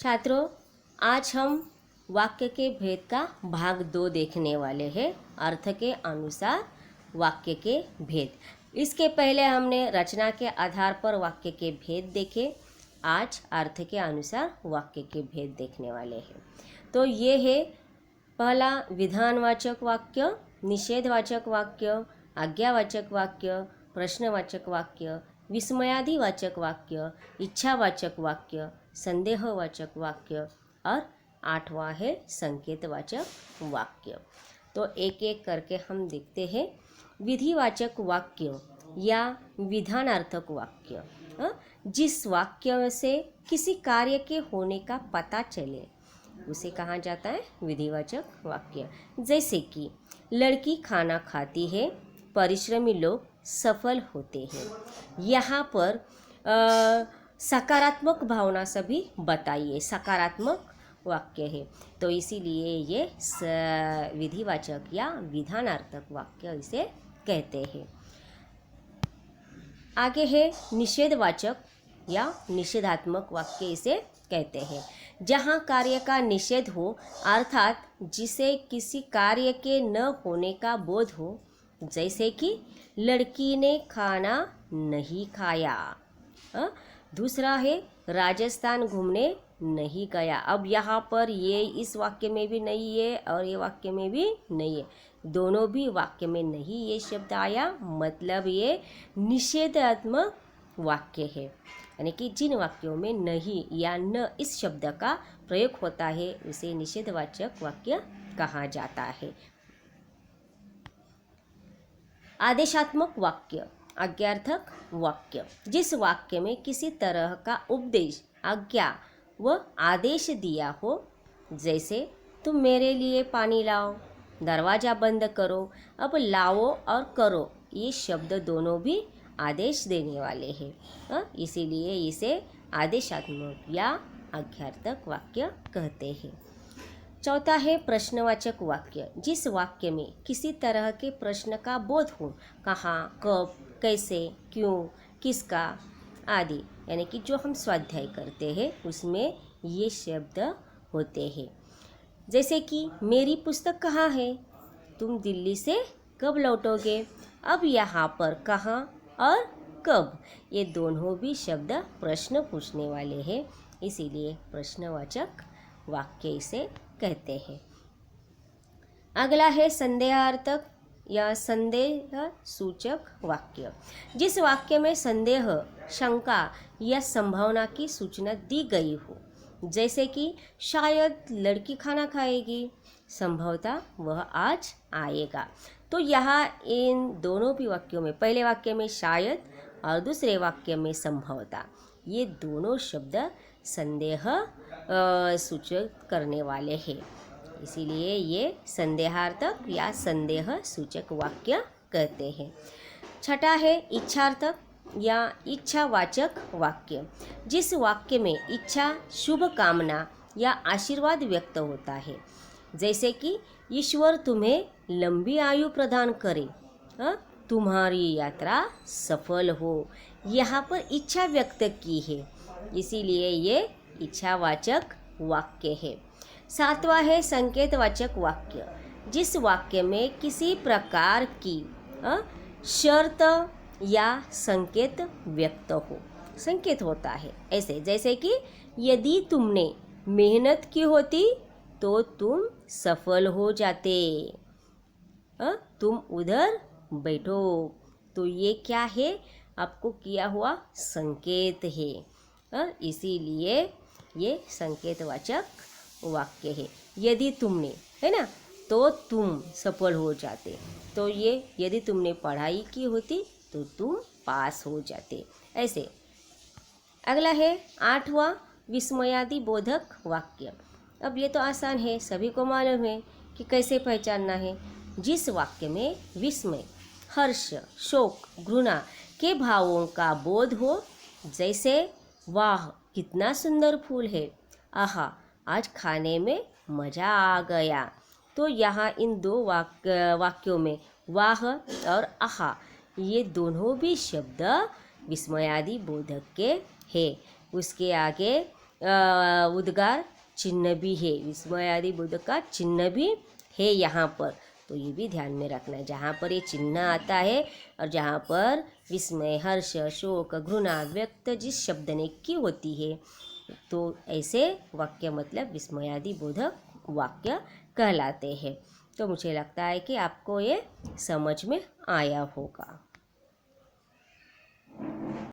छात्रों, आज हम वाक्य के भेद का भाग 2 देखने वाले हैं। अर्थ के अनुसार वाक्य के भेद। इसके पहले हमने रचना के आधार पर वाक्य के भेद देखे। आज अर्थ के अनुसार वाक्य के भेद देखने वाले हैं। तो ये है पहला विधानवाचक वाक्य, निषेधवाचक वाक्य, आज्ञावाचक वाक्य, प्रश्नवाचक वाक्य, विस्मयादिवाचक वाक्य, इच्छावाचक वाक्य, संदेहवाचक वाक्य और 8वां है संकेतवाचक वाक्य। तो एक एक करके हम देखते हैं। विधिवाचक वाक्य या विधानार्थक वाक्य, जिस वाक्य से किसी कार्य के होने का पता चले उसे कहा जाता है विधिवाचक वाक्य। जैसे कि लड़की खाना खाती है, परिश्रमी लोग सफल होते हैं। यहाँ पर सकारात्मक भावना सभी बताइए, सकारात्मक वाक्य है, तो इसीलिए ये विधिवाचक या विधानार्थक वाक्य इसे कहते हैं। आगे है निषेधवाचक या निषेधात्मक वाक्य इसे कहते हैं। जहाँ कार्य का निषेध हो, अर्थात जिसे किसी कार्य के न होने का बोध हो। जैसे कि लड़की ने खाना नहीं खाया। दूसरा है राजस्थान घूमने नहीं गया। अब यहाँ पर ये इस वाक्य में भी नहीं है और ये वाक्य में भी नहीं है, दोनों भी वाक्य में नहीं ये शब्द आया, मतलब ये निषेधात्मक वाक्य है। यानी कि जिन वाक्यों में नहीं या न इस शब्द का प्रयोग होता है उसे निषेधवाचक वाक्य कहा जाता है। आदेशात्मक वाक्य, आज्ञार्थक वाक्य, जिस वाक्य में किसी तरह का उपदेश, आज्ञा व आदेश दिया हो। जैसे तुम मेरे लिए पानी लाओ, दरवाज़ा बंद करो। अब लाओ और करो ये शब्द दोनों भी आदेश देने वाले हैं, इसीलिए इसे आदेशात्मक या आज्ञार्थक वाक्य कहते हैं। चौथा है प्रश्नवाचक वाक्य, जिस वाक्य में किसी तरह के प्रश्न का बोध हो, कहाँ, कब, कैसे, क्यों, किसका आदि, यानी कि जो हम स्वाध्याय करते हैं उसमें ये शब्द होते हैं। जैसे कि मेरी पुस्तक कहाँ है, तुम दिल्ली से कब लौटोगे। अब यहाँ पर कहाँ और कब ये दोनों भी शब्द प्रश्न पूछने वाले हैं, इसीलिए प्रश्नवाचक वाक्य इसे कहते हैं। अगला है संदेहार्थक या संदेह सूचक वाक्य, जिस वाक्य में संदेह, शंका या संभावना की सूचना दी गई हो। जैसे कि शायद लड़की खाना खाएगी, संभवतः वह आज आएगा। तो यहाँ इन दोनों भी वाक्यों में, पहले वाक्य में शायद और दूसरे वाक्य में संभवतः, ये दोनों शब्द संदेह सूचक करने वाले हैं, इसीलिए ये संदेहार्थक या संदेह सूचक वाक्य कहते हैं। छठा है इच्छार्थक या इच्छावाचक वाक्य, जिस वाक्य में इच्छा, शुभ कामना या आशीर्वाद व्यक्त होता है। जैसे कि ईश्वर तुम्हें लंबी आयु प्रदान करे, तुम्हारी यात्रा सफल हो। यहाँ पर इच्छा व्यक्त की है, इसीलिए ये इच्छावाचक वाक्य है। सातवां है संकेतवाचक वाक्य, जिस वाक्य में किसी प्रकार की शर्त या संकेत व्यक्त हो, संकेत होता है ऐसे। जैसे कि यदि तुमने मेहनत की होती तो तुम सफल हो जाते, तुम उधर बैठो। तो ये क्या है, आपको किया हुआ संकेत है, इसीलिए ये संकेतवाचक वाक्य है। यदि तुमने, है ना, तो तुम सफल हो जाते। तो ये यदि तुमने पढ़ाई की होती तो तुम पास हो जाते, ऐसे। अगला है 8वां विस्मयादि बोधक वाक्य। अब ये तो आसान है, सभी को मालूम है कि कैसे पहचानना है। जिस वाक्य में विस्मय, हर्ष, शोक, घृणा के भावों का बोध हो। जैसे वाह कितना सुंदर फूल है, आहा आज खाने में मज़ा आ गया। तो यहाँ इन दो वाक्यों में वाह और आहा ये दोनों भी शब्द विस्मयादि बोधक के हैं। उसके आगे उद्गार चिन्ह भी है, विस्मय आदि बोधक का चिन्ह भी है यहाँ पर। तो ये भी ध्यान में रखना है, जहाँ पर ये चिन्ह आता है और जहाँ पर विस्मय, हर्ष, शोक, घृणा व्यक्त जिस शब्द ने की होती है, तो ऐसे वाक्य मतलब विस्मयादि बोधक वाक्य कहलाते हैं। तो मुझे लगता है कि आपको ये समझ में आया होगा।